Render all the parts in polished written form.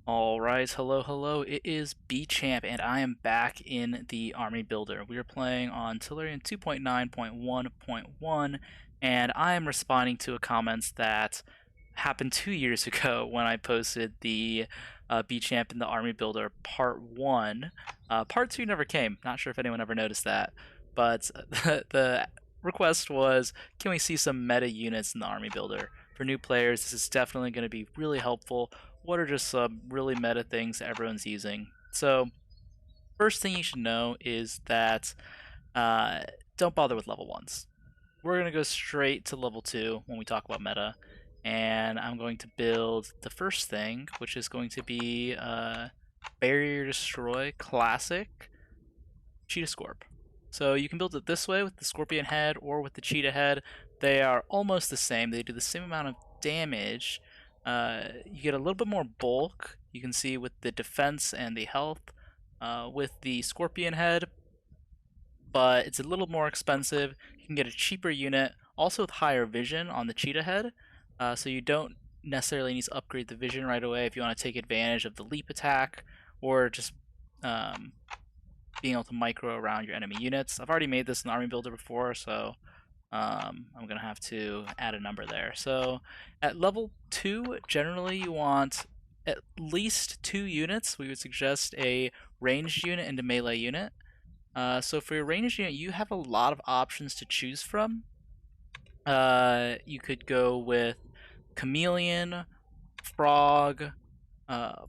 Alright, hello, it is Bchamp, and I am back in the Army Builder. We are playing on Tellurian 2.9.1.1, and I am responding to a comments that happened 2 years ago when I posted the Bchamp in the Army Builder Part 1. Part 2 never came, not sure if anyone ever noticed that, but the request was, can we see some meta units in the Army Builder? For new players, this is definitely going to be really helpful. What are just some really meta things that everyone's using? So, first thing you should know is that uh, don't bother with level 1s. We're going to go straight to level 2 when we talk about meta, and I'm going to build the first thing, which is going to be Barrier Destroy Classic Cheetah Scorp. So you can build it this way with the Scorpion head or with the Cheetah head. They are almost the same. They do the same amount of damage. You get a little bit more bulk. You can see with the defense and the health with the Scorpion head, but it's a little more expensive. You can get a cheaper unit, also with higher vision on the Cheetah head, so you don't necessarily need to upgrade the vision right away if you want to take advantage of the leap attack or just um, being able to micro around your enemy units. I've already made this in the Army Builder before, so I'm going to have to add a number there. So at level 2, generally you want at least 2 units. We would suggest a ranged unit and a melee unit. So for your ranged unit, you have a lot of options to choose from. You could go with Chameleon, Frog,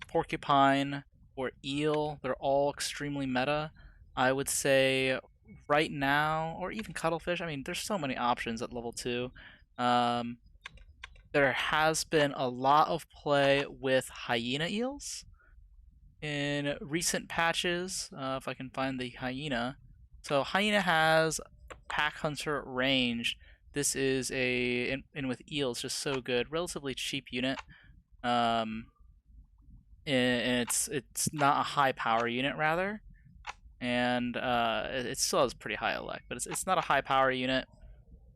Porcupine, or Eel. They're all extremely meta. I would say right now, or even Cuttlefish. I mean, there's so many options at level 2. Um, there has been a lot of play with Hyena Eels in recent patches. If I can find the Hyena. So Hyena has Pack Hunter range. This is and with Eels, just so good. Relatively cheap unit. Um, and it's not a high power unit rather, and it still has pretty high elect, but it's not a high power unit.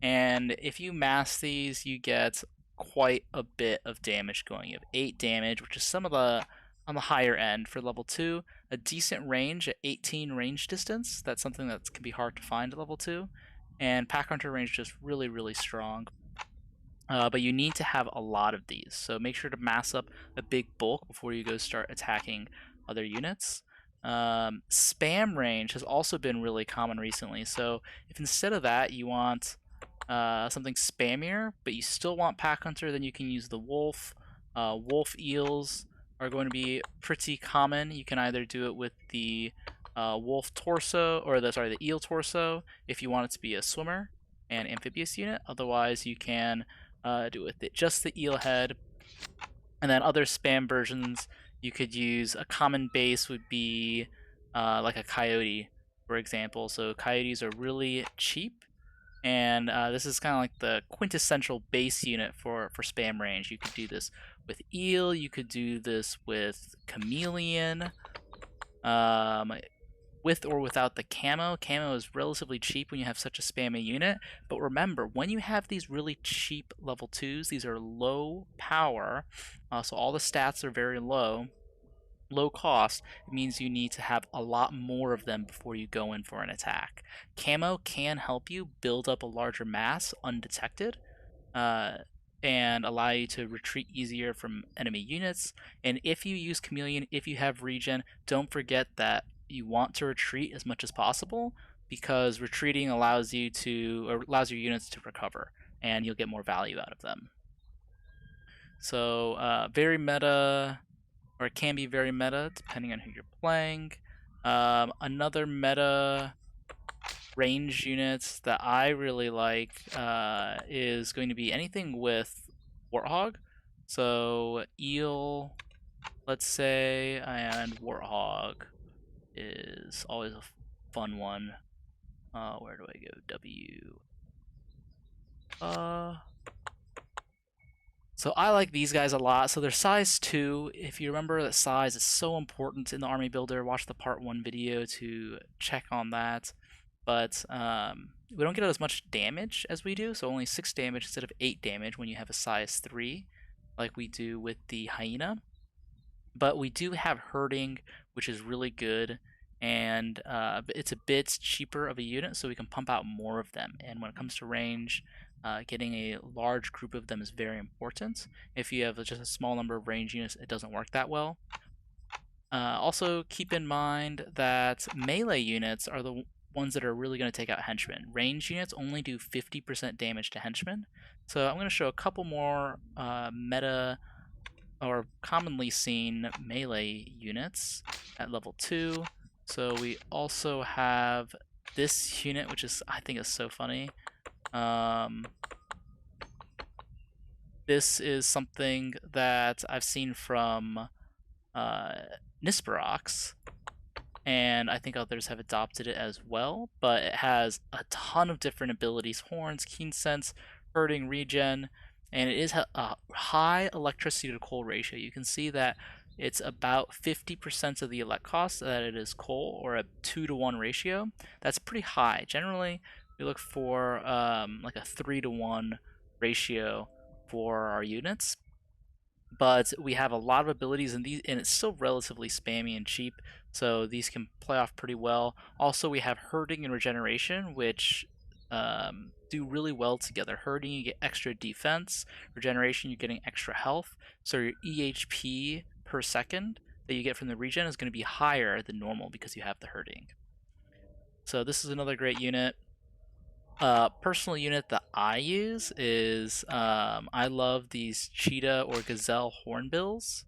And if you mass these, you get quite a bit of damage going. You have 8 damage, which is some of the on the higher end for level 2. A decent range at 18 range distance. That's something that can be hard to find at level 2. And Pack Hunter range just really strong. But you need to have a lot of these, so make sure to mass up a big bulk before you go start attacking other units. Spam range has also been really common recently, so if instead of that you want something spammier, but you still want Pack Hunter, then you can use the Wolf. Wolf Eels are going to be pretty common. You can either do it with the Wolf Torso, or the Eel Torso, if you want it to be a swimmer and amphibious unit. Otherwise, you can do it with just the eel head. And then other spam versions, you could use a common base would be like a coyote, for example. So coyotes are really cheap, and this is kind of like the quintessential base unit for spam range. You could do this with eel, you could do this with chameleon. With or without the camo. Camo is relatively cheap when you have such a spammy unit, but remember, when you have these really cheap level 2s, these are low power, so all the stats are very low cost. It means you need to have a lot more of them before you go in for an attack. Camo can help you build up a larger mass undetected, and allow you to retreat easier from enemy units. And if you use Chameleon, if you have regen, don't forget that you want to retreat as much as possible, because retreating allows your units to recover, and you'll get more value out of them. So very meta, or it can be very meta depending on who you're playing. Another meta range units that I really like is going to be anything with Warthog. So Eel, let's say, and Warthog is always a fun one. Where do I go? W. So I like these guys a lot. So they're size 2. If you remember that size is so important in the Army Builder, watch the part 1 video to check on that. But we don't get as much damage as we do, so only 6 damage instead of 8 damage when you have a size 3, like we do with the Hyena. But we do have herding, which is really good, and it's a bit cheaper of a unit, so we can pump out more of them. And when it comes to range, getting a large group of them is very important. If you have just a small number of range units, it doesn't work that well. Also, keep in mind that melee units are the ones that are really going to take out henchmen. Range units only do 50% damage to henchmen. So I'm going to show a couple more meta or commonly seen melee units at level 2. So we also have this unit, which is I think is so funny. This is something that I've seen from Nisperox, and I think others have adopted it as well, but it has a ton of different abilities: horns, keen sense, herding, regen, and it is a high electricity to coal ratio. You can see that it's about 50% of the elect cost that it is coal, or a 2-to-1 ratio. That's pretty high. Generally, we look for like a 3-to-1 ratio for our units, but we have a lot of abilities in these, and it's still relatively spammy and cheap, so these can play off pretty well. Also, we have herding and regeneration, which do really well together. Herding, you get extra defense. Regeneration, you're getting extra health. So your EHP per second that you get from the regen is going to be higher than normal because you have the herding. So this is another great unit. Personal unit that I use is I love these cheetah or gazelle hornbills,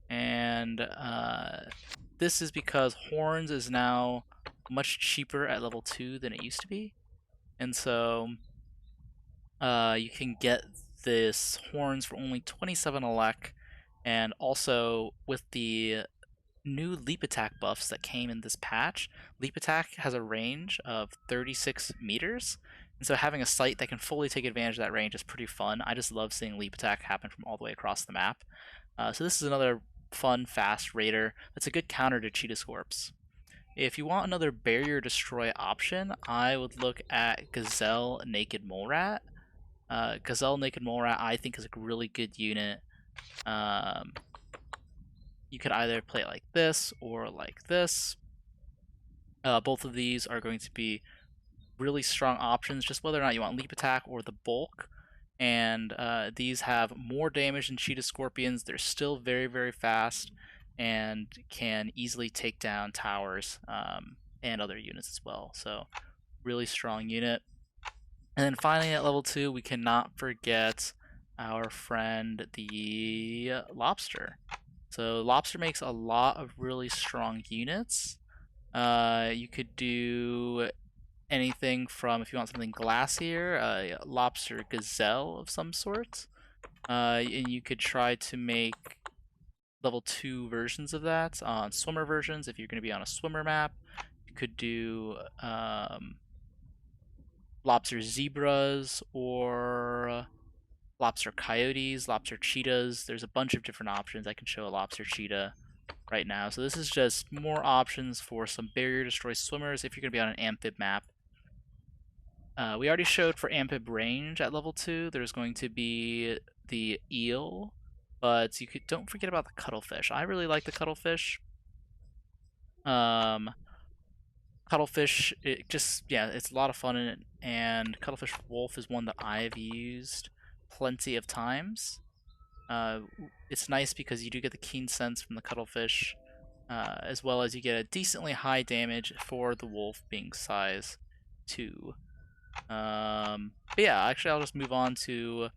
and this is because horns is now much cheaper at level 2 than it used to be, and so you can get this horns for only 27 elec, and also with the new leap attack buffs that came in this patch, leap attack has a range of 36 meters, and so having a sight that can fully take advantage of that range is pretty fun. I just love seeing leap attack happen from all the way across the map. So this is another fun, fast raider that's a good counter to Cheetah Scorps. If you want another barrier destroy option, I would look at Gazelle Naked Mole Rat. Gazelle Naked Mole Rat I think is a really good unit. You could either play it like this or like this. Both of these are going to be really strong options, just whether or not you want leap attack or the bulk. And these have more damage than Cheetah Scorpions. They're still very, very fast and can easily take down towers and other units as well. So, really strong unit. And then finally, at level 2, we cannot forget our friend the Lobster. So Lobster makes a lot of really strong units. You could do anything from, if you want something glassier, Lobster Gazelle of some sort. And you could try to make level 2 versions of that on swimmer versions if you're going to be on a swimmer map. You could do Lobster Zebras or Lobster Coyotes, Lobster Cheetahs. There's a bunch of different options. I can show a Lobster Cheetah right now. So this is just more options for some barrier destroy swimmers if you're going to be on an amphib map. We already showed for amphib range at level 2. There's going to be the eel, but don't forget about the cuttlefish. I really like the cuttlefish. Cuttlefish, it's a lot of fun in it, and Cuttlefish Wolf is one that I've used plenty of times. It's nice because you do get the keen sense from the Cuttlefish, as well as you get a decently high damage for the Wolf being size 2. But yeah, actually I'll just move on to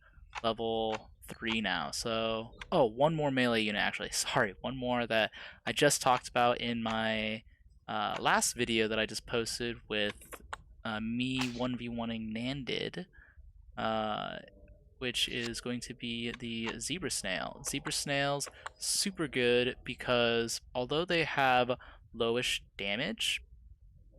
level 3 now. So, one more melee unit actually. Sorry, one more that I just talked about in my last video that I just posted with me 1v1ing Nandid, which is going to be the Zebra Snail. Zebra Snails, super good because although they have lowish damage,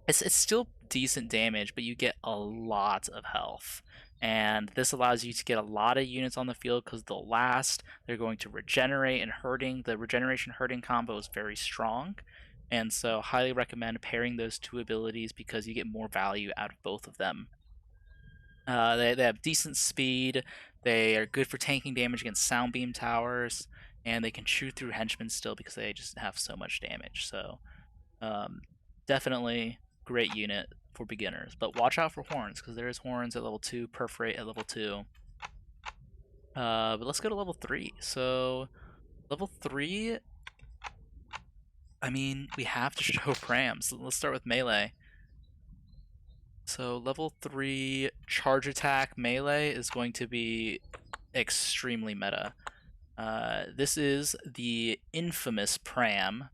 it's still decent damage, but you get a lot of health. And this allows you to get a lot of units on the field because they'll last. They're going to regenerate, and herding. The regeneration herding combo is very strong. And so highly recommend pairing those two abilities because you get more value out of both of them. They have decent speed. They are good for tanking damage against sound beam towers, and they can chew through henchmen still because they just have so much damage. So definitely great unit for beginners, but watch out for horns because there is horns at level 2, perforate at level 2. But let's go to level 3. So level 3, I mean, we have to show prams. Let's start with melee. So level 3 charge attack melee is going to be extremely meta. This is the infamous pram.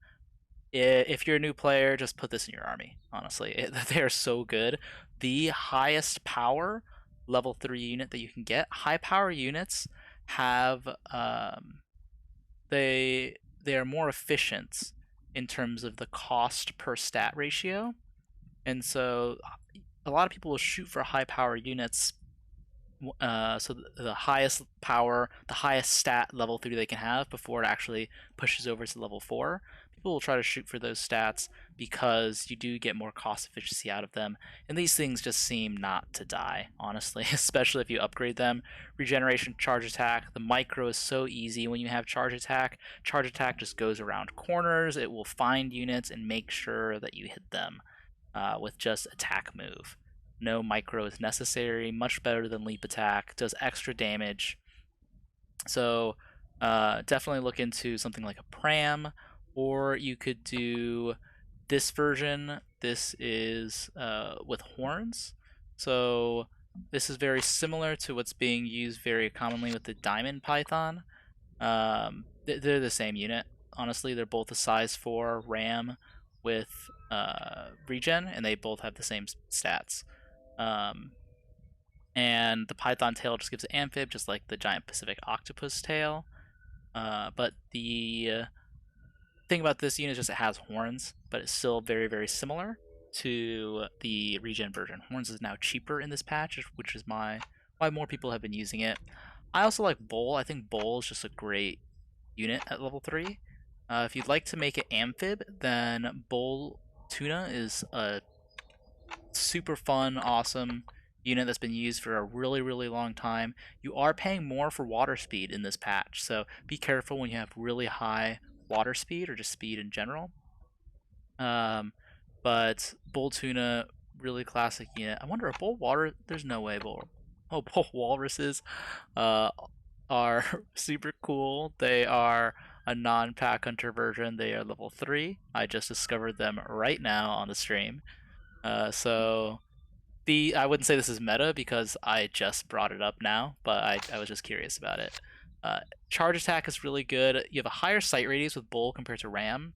If you're a new player, just put this in your army. Honestly, they are so good. The highest power level 3 unit that you can get. High power units have they are more efficient in terms of the cost per stat ratio, and so a lot of people will shoot for high power units. So the highest power, the highest stat level 3 they can have before it actually pushes over to level 4. People will try to shoot for those stats because you do get more cost efficiency out of them, and these things just seem not to die, honestly, especially if you upgrade them. Regeneration, charge attack, the micro is so easy when you have charge attack. Charge attack just goes around corners, it will find units and make sure that you hit them with just attack move. No micro is necessary, much better than leap attack, does extra damage. So definitely look into something like a pram, or you could do this version. This is with horns. So this is very similar to what's being used very commonly with the diamond python. They're the same unit. Honestly, they're both a size 4 ram with regen, and they both have the same stats. And the python tail just gives amphib, just like the giant Pacific octopus tail. But the thing about this unit is just it has horns, but it's still very, very similar to the regen version. Horns is now cheaper in this patch, which is why more people have been using it. I also like Bull. I think Bull is just a great unit at level 3. If you'd like to make it amphib, then Bull Tuna is a super fun, awesome unit that's been used for a really, really long time. You are paying more for water speed in this patch, so be careful when you have really high water speed or just speed in general. But Bull Tuna, really classic unit. I wonder if Bull Water, there's no way Bull Walruses are super cool. They are a non-pack hunter version. They are level 3. I just discovered them right now on the stream. So I wouldn't say this is meta because I just brought it up now, but I was just curious about it. Charge attack is really good. You have a higher sight radius with Bull compared to Ram,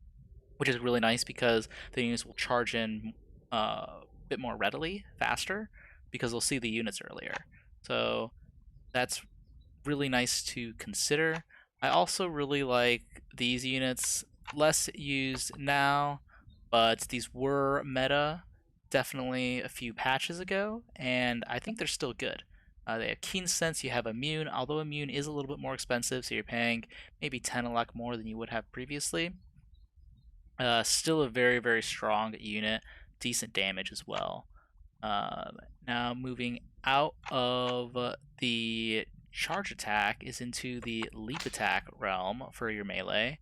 which is really nice because the units will charge in a bit more readily, faster, because they'll see the units earlier. So that's really nice to consider. I also really like these units, less used now, but these were meta definitely a few patches ago, and I think they're still good. They have Keen Sense, you have Immune, although Immune is a little bit more expensive, so you're paying maybe 10 elec more than you would have previously. Still a very, very strong unit, decent damage as well. Now moving out of the charge attack is into the leap attack realm for your melee.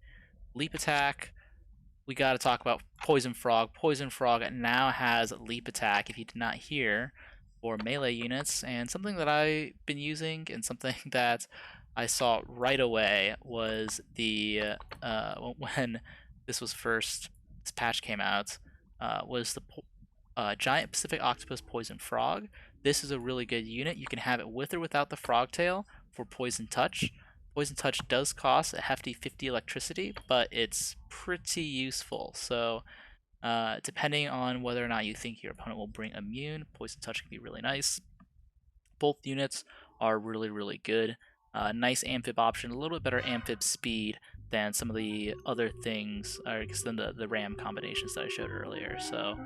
Leap attack, we got to talk about Poison Frog. Poison Frog now has leap attack, if you did not hear, for melee units, and something that I've been using and something that I saw right away was the when this patch came out, was the giant Pacific octopus Poison Frog. This is a really good unit. You can have it with or without the frog tail for Poison Touch. Poison Touch does cost a hefty 50 electricity, but it's pretty useful. So depending on whether or not you think your opponent will bring Immune, Poison Touch can be really nice. Both units are really, really good. Nice amphib option, a little bit better amphib speed than some of the other things, or I guess than the ram combinations that I showed earlier. So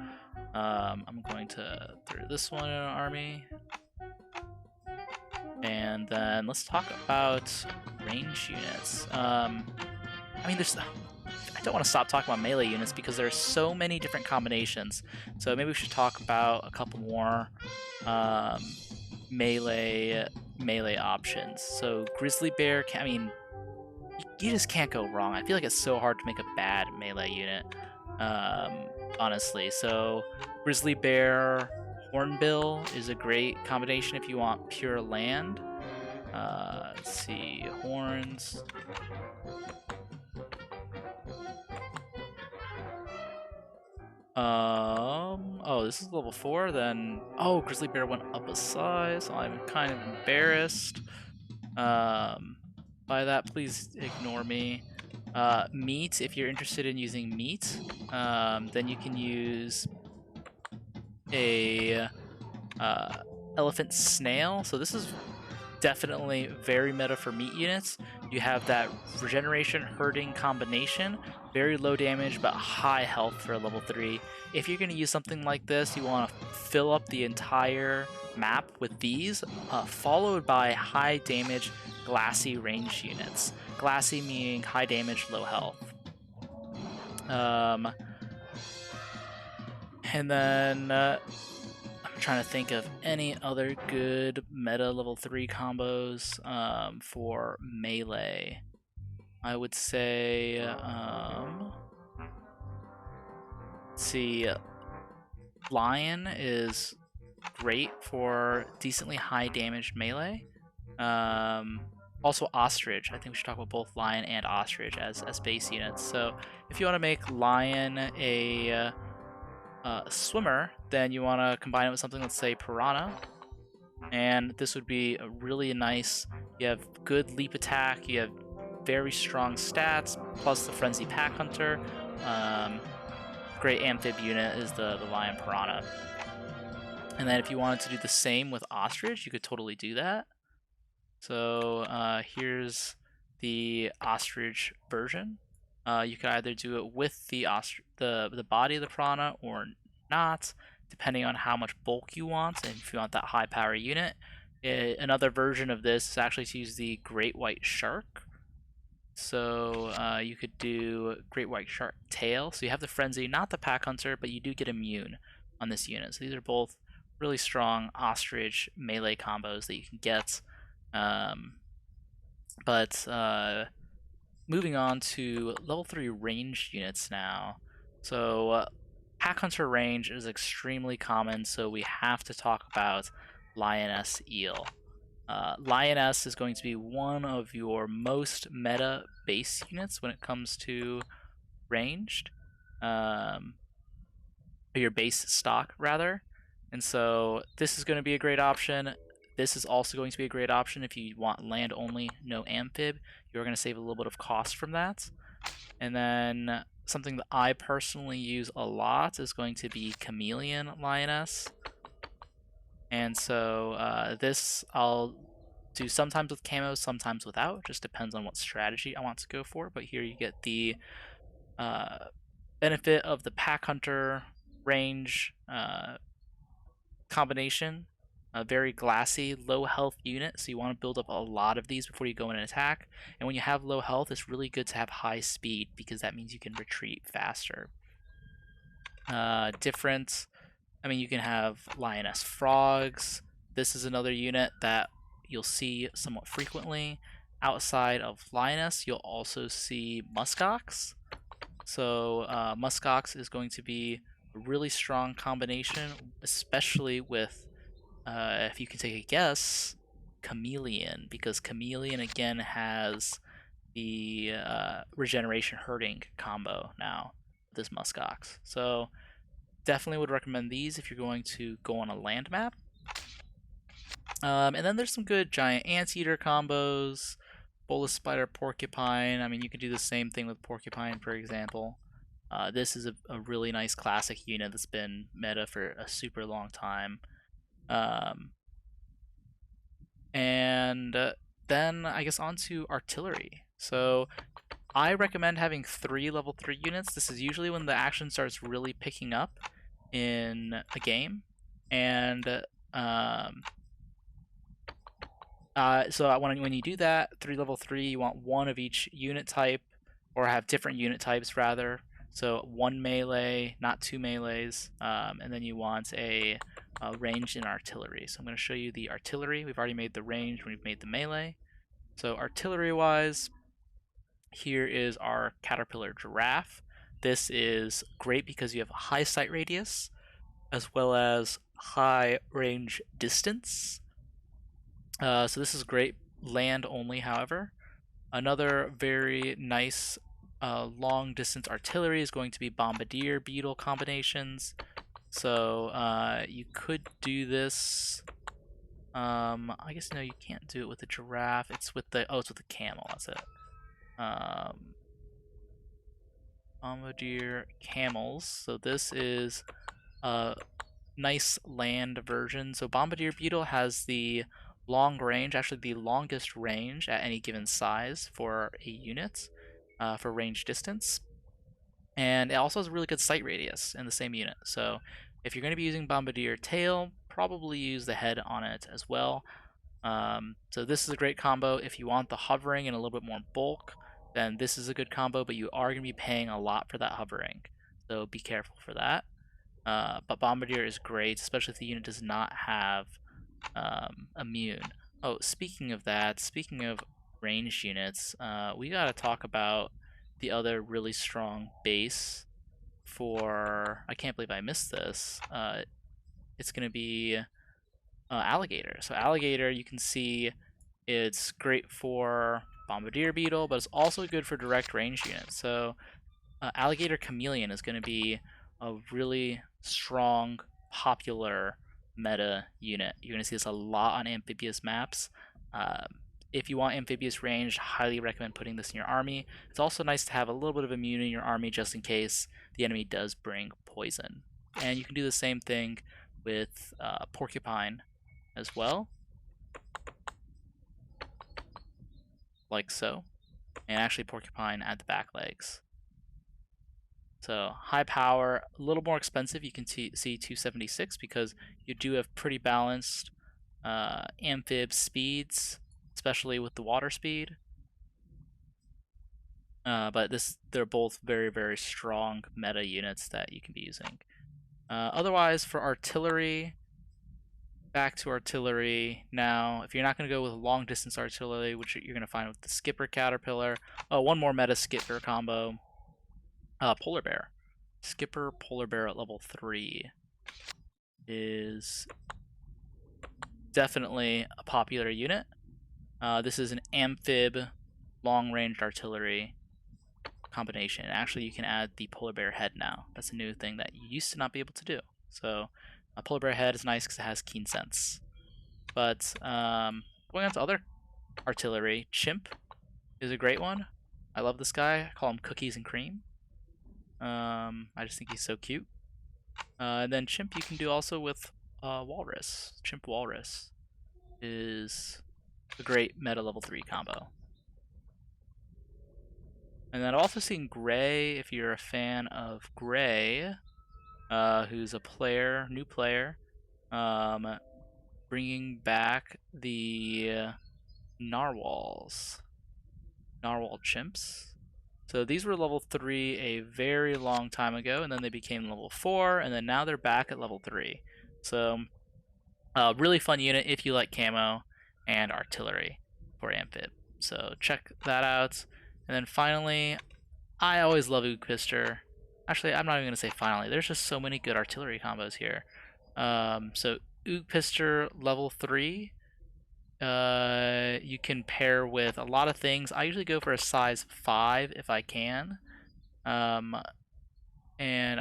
I'm going to throw this one in an army. And then let's talk about range units. I mean, I don't want to stop talking about melee units because there are so many different combinations. So maybe we should talk about a couple more melee options. So Grizzly Bear, I mean, you just can't go wrong. I feel like it's so hard to make a bad melee unit, honestly. So Grizzly Bear, Hornbill is a great combination if you want pure land. Let's see, horns. Oh, this is level 4, then... Oh, Grizzly Bear went up a size, so I'm kind of embarrassed. By that, please ignore me. Meat, if you're interested in using meat, then you can use a elephant snail. So this is definitely very meta for meat units. You have that regeneration hurting combination, very low damage but high health for a level 3. If you're going to use something like this, you want to fill up the entire map with these, followed by high damage glassy range units. Glassy meaning high damage, low health. And then I'm trying to think of any other good meta level 3 combos for melee. I would say, let's see, Lion is great for decently high damage melee. Also Ostrich. I think we should talk about both Lion and Ostrich as base units. So if you want to make Lion a swimmer, then you want to combine it with something, let's say Piranha. And this would be a really nice, you have good leap attack, you have very strong stats, plus the Frenzy Pack Hunter. Great amphib unit is the Lion Piranha. And then if you wanted to do the same with Ostrich, you could totally do that. So here's the Ostrich version. You could either do it with the body of the Piranha or not, depending on how much bulk you want, and if you want that high power unit. Another version of this is actually to use the Great White Shark. So you could do Great White Shark Tail. So you have the Frenzy, not the Pack Hunter, but you do get immune on this unit. So these are both really strong Ostrich melee combos that you can get. Moving on to level 3 ranged units now. So Pack Hunter range is extremely common, so we have to talk about Lioness Eel. Lioness is going to be one of your most meta base units when it comes to ranged. Your base stock, rather. And so this is going to be a great option. This is also going to be a great option if you want land only, no amphib. You're going to save a little bit of cost from that. And then something that I personally use a lot is going to be Chameleon Lioness. And so this I'll do sometimes with camo, sometimes without. Just depends on what strategy I want to go for. But here you get the benefit of the Pack Hunter range combination. A very glassy, low health unit, so you want to build up a lot of these before you go in and attack. And when you have low health, it's really good to have high speed, because that means you can retreat faster. You can have Lioness Frogs. This is another unit that you'll see somewhat frequently. Outside of Lioness, you'll also see Muskox. So Muskox is going to be a really strong combination, especially with if you can take a guess, Chameleon, because Chameleon again has the regeneration hurting combo now with this Muskox. So definitely would recommend these if you're going to go on a land map. And then there's some good giant anteater combos, bolus spider porcupine. I mean, you could do the same thing with porcupine, for example. This is a really nice classic unit that's been meta for a super long time. Then I guess on to artillery. So I recommend having 3 level 3 units. This is usually when the action starts really picking up in a game. And so when you do that, 3 level 3, you want 1 of each unit type, or have different unit types rather. So 1 melee, not 2 melees, and then you want a range in artillery. So I'm going to show you the artillery. We've already made the range, we've made the melee. So artillery-wise, Here is our Caterpillar Giraffe. This is great because you have high sight radius as well as high range distance. So this is great land only, however. Another very nice long distance artillery is going to be Bombardier Beetle combinations. So you could do this. I guess no, you can't do it with the giraffe. It's with the it's with the camel. That's it. Bombardier camels. So this is a nice land version. So Bombardier Beetle has the long range, actually the longest range at any given size for a unit for range distance. And it also has a really good sight radius in the same unit. So if you're going to be using Bombardier tail, probably use the head on it as well. So this is a great combo. If you want the hovering and a little bit more bulk, then this is a good combo, but you are going to be paying a lot for that hovering. So be careful for that. But Bombardier is great, especially if the unit does not have immune. Oh, speaking of that, speaking of ranged units, we gotta talk about the other really strong base for... I can't believe I missed this. It's gonna be Alligator. So Alligator, you can see it's great for Bombardier Beetle, but it's also good for direct range units. So Alligator Chameleon is going to be a really strong, popular meta unit. You're going to see this a lot on amphibious maps. If you want amphibious range, highly recommend putting this in your army. It's also nice to have a little bit of immune in your army just in case the enemy does bring poison. And you can do the same thing with Porcupine as well, like so. And actually Porcupine at the back legs. So high power, a little more expensive. You can see 276 because you do have pretty balanced amphib speeds, especially with the water speed. But they're both very, very strong meta units that you can be using. Otherwise, for artillery, back to artillery now. If you're not going to go with long distance artillery, which you're going to find with the Skipper Caterpillar. Oh, one more meta Skipper combo. Polar Bear. Skipper Polar Bear at level 3 is definitely a popular unit. This is an amphib long-range artillery combination. Actually, you can add the Polar Bear head now. That's a new thing that you used to not be able to do. So a Polar Bear head is nice because it has keen sense. But going on to other artillery, Chimp is a great one. I love this guy. I call him Cookies and Cream. I just think he's so cute. And then Chimp you can do also with Walrus. Chimp Walrus is a great meta level 3 combo. And then I've also seen Gray, if you're a fan of Gray, who's a player, new player, bringing back the Narwhals. Narwhal Chimps. So these were level 3 a very long time ago, and then they became level 4, and then now they're back at level 3. So, really fun unit if you like camo and artillery for Amphib. So check that out. And then finally, I always love Oogpister. Actually, I'm not even going to say finally. There's just so many good artillery combos here. So Oogpister level 3. You can pair with a lot of things. I usually go for a size 5 if I can. And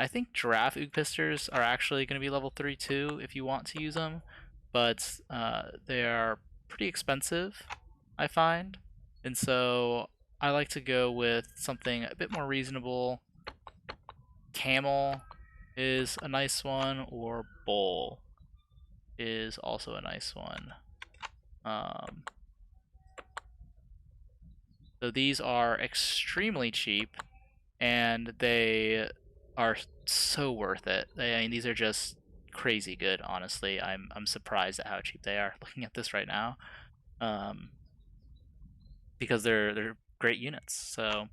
I think giraffe Oogpisters are actually going to be level 3 too if you want to use them. But they are pretty expensive, I find. And so I like to go with something a bit more reasonable. Camel is a nice one, or bull is also a nice one. So these are extremely cheap, and they are so worth it. I mean, these are just crazy good. Honestly, I'm surprised at how cheap they are. Looking at this right now, because they're great units. So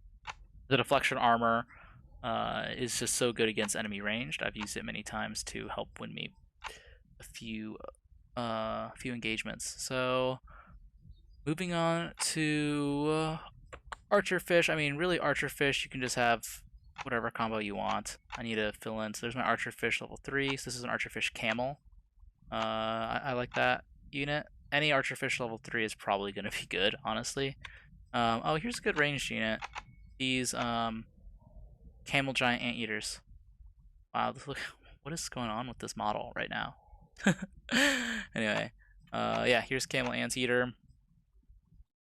the deflection armor is just so good against enemy ranged. I've used it many times to help win me a few engagements. So moving on to Archer Fish, I mean, really Archer Fish, you can just have whatever combo you want. I need to fill in. So there's my Archer Fish level 3. So this is an Archer Fish Camel. I like that unit. Any Archer Fish level 3 is probably going to be good, honestly. Oh, here's a good ranged unit. These Camel Giant Anteaters. Wow, look, what is going on with this model right now? Anyway, yeah, here's Camel Anteater.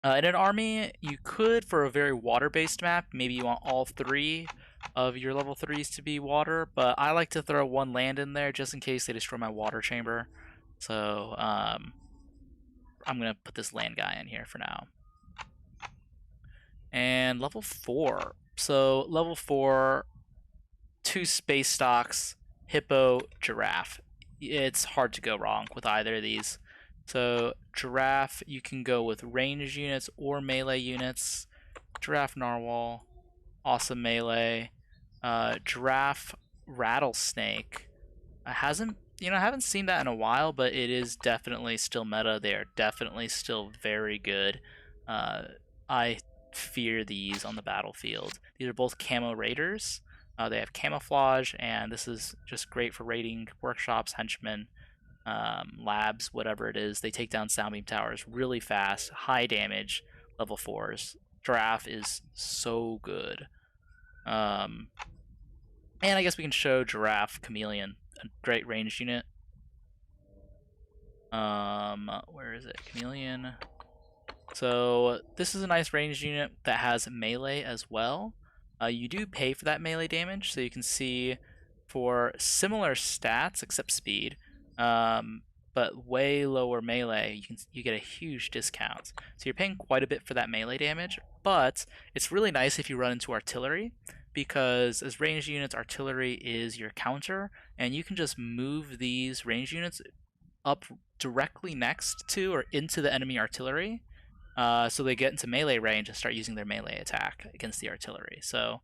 In an army, you could, for a very water-based map, maybe you want all 3 of your level 3s to be water, but I like to throw 1 land in there just in case they destroy my water chamber. So, I'm going to put this land guy in here for now. And level 4. So, level 4, 2 space stocks, Hippo, Giraffe. It's hard to go wrong with either of these. So, Giraffe, you can go with ranged units or melee units. Giraffe Narwhal, awesome melee. Giraffe Rattlesnake. I haven't seen that in a while, but it is definitely still meta. They are definitely still very good. I fear these on the battlefield. These are both camo raiders. They have camouflage, and this is just great for raiding workshops, henchmen, labs, whatever it is. They take down sound beam towers really fast, high damage, level 4s. Giraffe is so good. And I guess we can show Giraffe Chameleon, a great ranged unit. Where is it? Chameleon. So this is a nice ranged unit that has melee as well. You do pay for that melee damage, so you can see for similar stats except speed, but way lower melee, you get a huge discount. So you're paying quite a bit for that melee damage, but it's really nice if you run into artillery, because as ranged units, artillery is your counter, and you can just move these ranged units up directly next to or into the enemy artillery, so they get into melee range and start using their melee attack against the artillery. So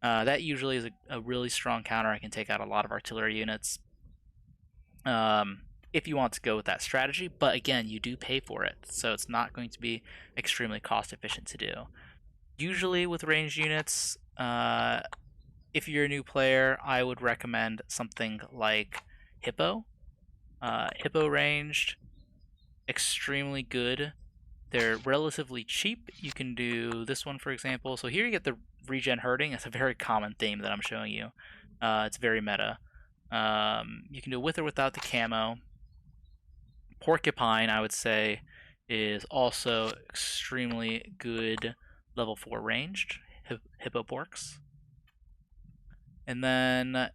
that usually is a really strong counter. I can take out a lot of artillery units if you want to go with that strategy, but again, you do pay for it, so it's not going to be extremely cost efficient to do. Usually with ranged units, if you're a new player, I would recommend something like Hippo. Hippo ranged, extremely good. They're relatively cheap. You can do this one, for example. So here you get the regen herding. It's a very common theme that I'm showing you. It's very meta. You can do with or without the camo. Porcupine, I would say, is also extremely good level 4 ranged. Hippo porks. And then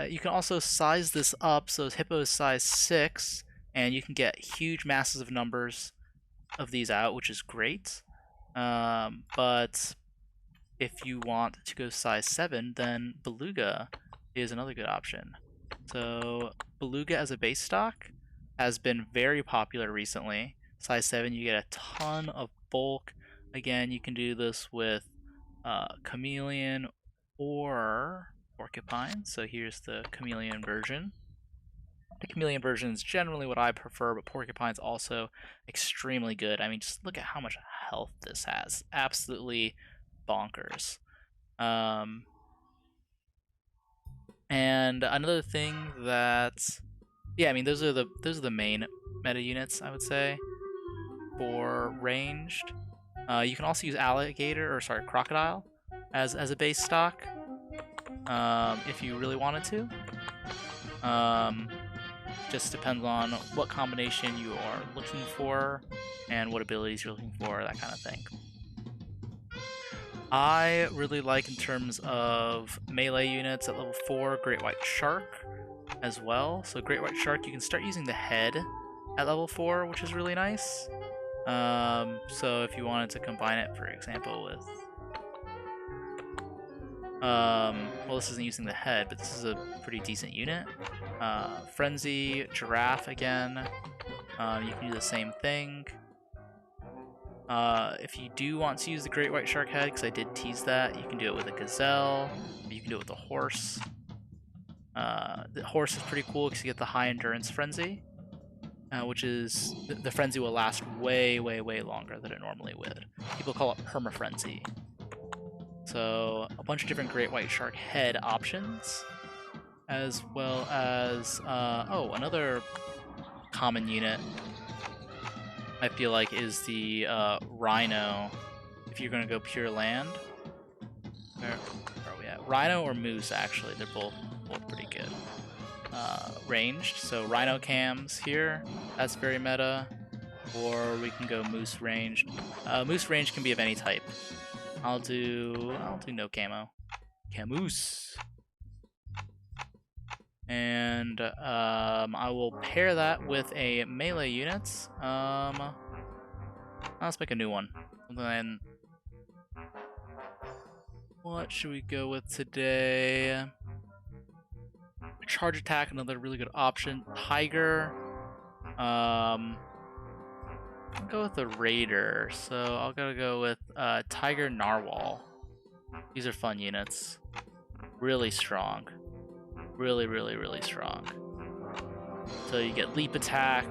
you can also size this up. So Hippo is size 6, and you can get huge masses of numbers of these out, which is great. But if you want to go size 7, then Beluga is another good option. So Beluga as a base stock has been very popular recently. Size 7, you get a ton of bulk. Again, you can do this with Chameleon or Porcupine. So here's the Chameleon version. The Chameleon version is generally what I prefer, but Porcupine's also extremely good. I mean, just look at how much health this has. Absolutely bonkers. And another thing that, yeah, I mean, those are the main meta units, I would say, for ranged. You can also use crocodile as a base stock, if you really wanted to. Just depends on what combination you are looking for and what abilities you're looking for, that kind of thing. I really like, in terms of melee units at level 4, Great White Shark as well. So Great White Shark, you can start using the head at level 4, which is really nice. So if you wanted to combine it, for example, with well, this isn't using the head, but this is a pretty decent unit. Frenzy, Giraffe again. You can do the same thing. If you do want to use the Great White Shark head, because I did tease that, you can do it with a Gazelle, or you can do it with a Horse. The Horse is pretty cool because you get the high endurance Frenzy, which is, the Frenzy will last way, way, way longer than it normally would. People call it Perma-Frenzy. So a bunch of different great white shark head options, as well as oh, another common unit I feel like is the rhino. If you're gonna go pure land, where are we at? Rhino or moose? Actually, they're both pretty good. Ranged, so rhino cams here. That's very meta. Or we can go moose ranged. Moose range can be of any type. I'll do no camo. Camoose. And I will pair that with a melee unit. Let's make a new one. Then what should we go with today? Charge attack, another really good option. Tiger. I'll go with the Raider. So I'll gotta go with Tiger Narwhal. These are fun units. Really strong. Really, really, really strong. So you get leap attack,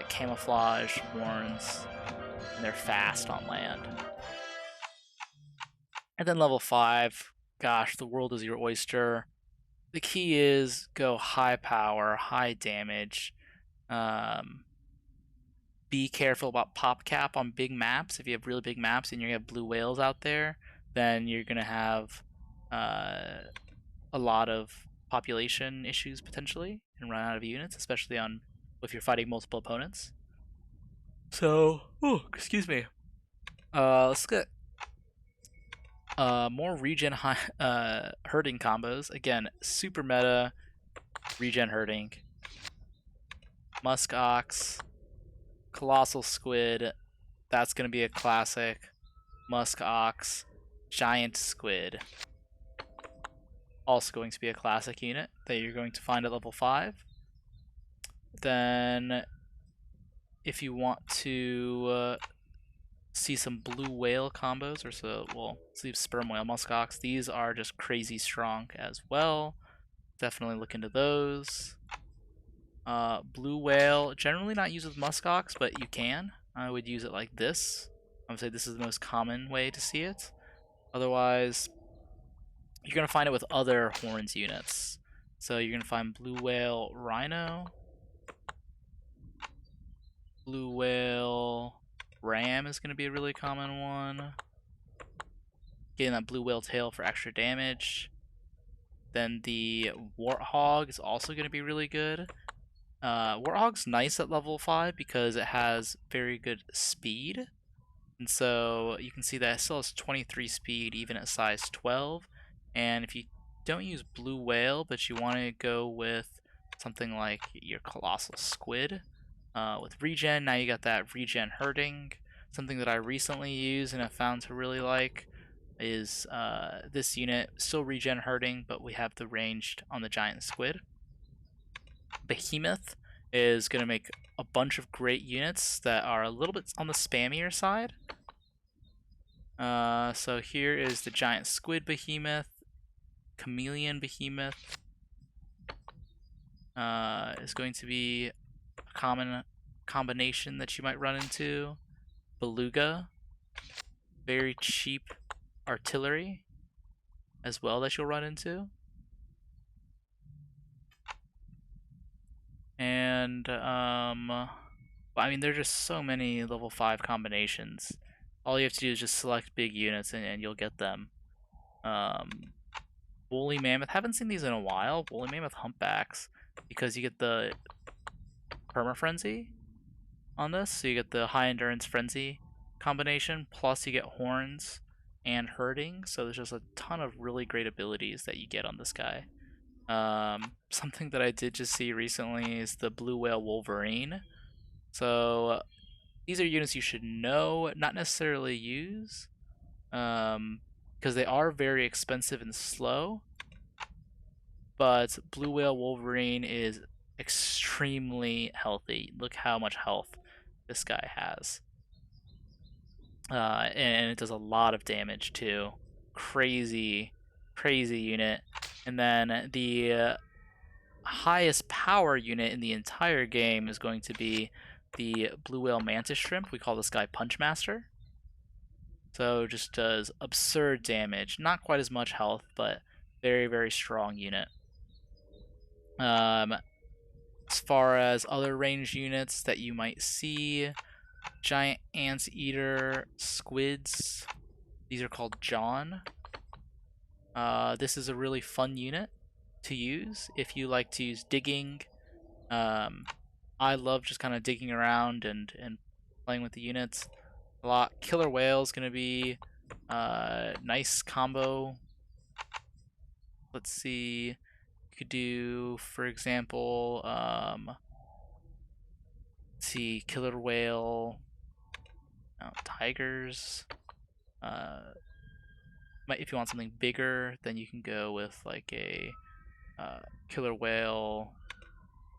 camouflage, horns, and they're fast on land. And then level 5, gosh, the world is your oyster. The key is go high power, high damage. Be careful about pop cap on big maps. If you have really big maps and you're gonna have blue whales out there, then you're gonna have a lot of population issues potentially and run out of units, especially on if you're fighting multiple opponents. So, excuse me. Let's get more regen herding combos. Again, super meta regen herding. Musk ox, colossal squid. That's gonna be a classic. Musk ox, giant squid. Also going to be a classic unit that you're going to find at level 5. Then, if you want to see some blue whale combos, or so, well, let's leave sperm whale, muskox. These are just crazy strong as well. Definitely look into those. Blue whale, generally not used with muskox, but you can. I would use it like this. I would say this is the most common way to see it. Otherwise, you're going to find it with other horns units. So you're going to find blue whale rhino, blue whale ram is going to be a really common one. Getting that blue whale tail for extra damage. Then the warthog is also going to be really good. Warthog's nice at level 5 because it has very good speed. And so you can see that it still has 23 speed even at size 12. And if you don't use blue whale, but you want to go with something like your colossal squid with regen, now you got that regen herding. Something that I recently used and have found to really like is this unit, still regen herding, but we have the ranged on the giant squid. Behemoth is going to make a bunch of great units that are a little bit on the spammier side. So here is the giant squid behemoth. Chameleon behemoth is going to be a common combination that you might run into. Beluga, very cheap artillery as well that you'll run into. And I mean, there's just so many level 5 combinations. All you have to do is just select big units and you'll get them. Woolly mammoth, haven't seen these in a while. Woolly mammoth humpbacks, because you get the perma frenzy on this, so you get the high endurance frenzy combination, plus you get horns and herding, so there's just a ton of really great abilities that you get on this guy. Something that I did just see recently is the blue whale wolverine. So these are units you should know, not necessarily use, because they are very expensive and slow. But blue whale wolverine is extremely healthy. Look how much health this guy has. And it does a lot of damage too. Crazy unit. And then the highest power unit in the entire game is going to be the blue whale mantis shrimp. We call this guy Punch Master. So just does absurd damage. Not quite as much health, but very, very strong unit. As far as other ranged units that you might see, giant anteater squids. These are called John. This is a really fun unit to use if you like to use digging. I love just kind of digging around and playing with the units a lot. Killer whale is going to be nice combo. Let's see. You could do, for example, let's see, killer whale, tigers. If you want something bigger, then you can go with like a killer whale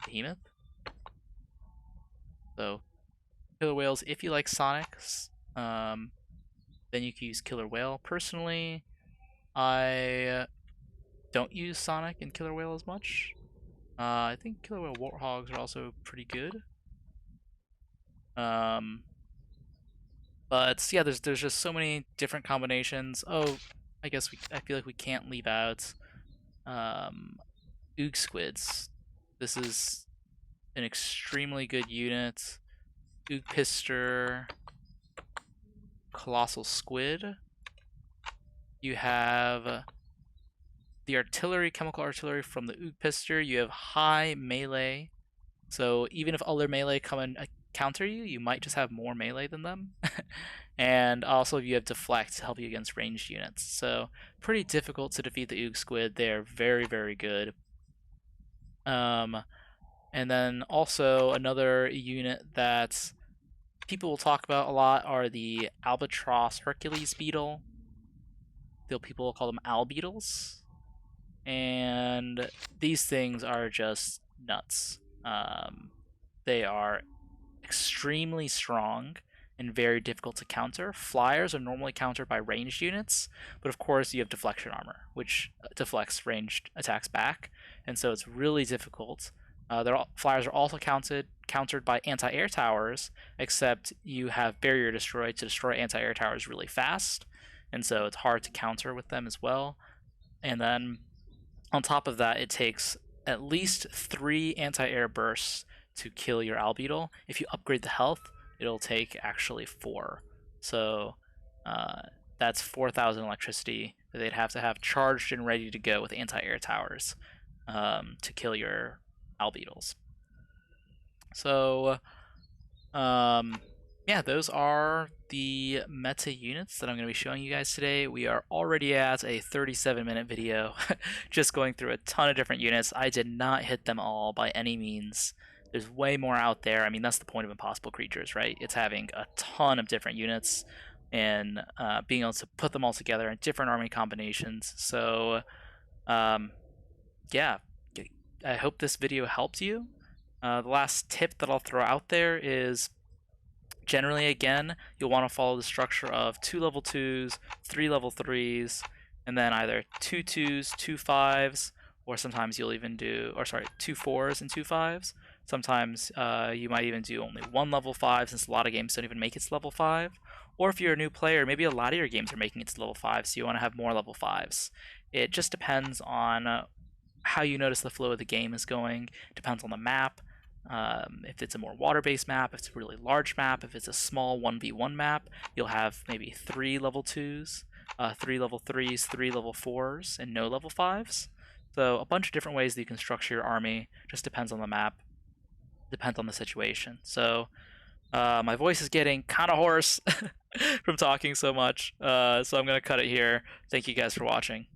behemoth. So killer whales, if you like Sonics, then you can use killer whale. Personally, I don't use Sonic and killer whale as much. I think killer whale warthogs are also pretty good. But yeah, there's just so many different combinations. Oh, I feel like we can't leave out Ook squids. This is an extremely good unit. Ook pister, colossal squid. You have the artillery, chemical artillery from the Ook pister. You have high melee, so even if other melee come and counter you, you might just have more melee than them. And also you have deflect to help you against ranged units. So pretty difficult to defeat the Ook squid. They're very, very good. And then also another unit that people will talk about a lot are the Albatross Hercules beetle. People will call them albeetles. And these things are just nuts. They are extremely strong and very difficult to counter. Flyers are normally countered by ranged units, but of course you have deflection armor, which deflects ranged attacks back, and so it's really difficult. Flyers are also countered by anti-air towers, except you have barrier destroy to destroy anti-air towers really fast, and so it's hard to counter with them as well. And then on top of that, it takes at least 3 anti-air bursts to kill your albeetle. If you upgrade the health, it'll take actually 4. So that's 4,000 electricity that they'd have to have charged and ready to go with anti-air towers to kill your albeetles. So yeah, those are the meta units that I'm going to be showing you guys today. We are already at a 37-minute video, just going through a ton of different units. I did not hit them all by any means. There's way more out there. I mean, that's the point of Impossible Creatures, right? It's having a ton of different units and being able to put them all together in different army combinations. So, yeah, I hope this video helped you. The last tip that I'll throw out there is, generally, again, you'll want to follow the structure of 2 level 2s, 3 level 3s, and then either 2 2s, 2 5s, or sometimes you'll even do, 2 4s and 2 5s. Sometimes you might even do only 1 level 5, since a lot of games don't even make it to level 5. Or if you're a new player, maybe a lot of your games are making it to level 5, so you want to have more level 5s. It just depends on how you notice the flow of the game is going. It depends on the map. If it's a more water-based map, if it's a really large map, if it's a small 1v1 map, you'll have maybe 3 level 2s, 3 level 3s, 3 level 4s, and no level 5s. So a bunch of different ways that you can structure your army. Just depends on the map, depends on the situation. So my voice is getting kind of hoarse from talking so much, so I'm going to cut it here. Thank you guys for watching.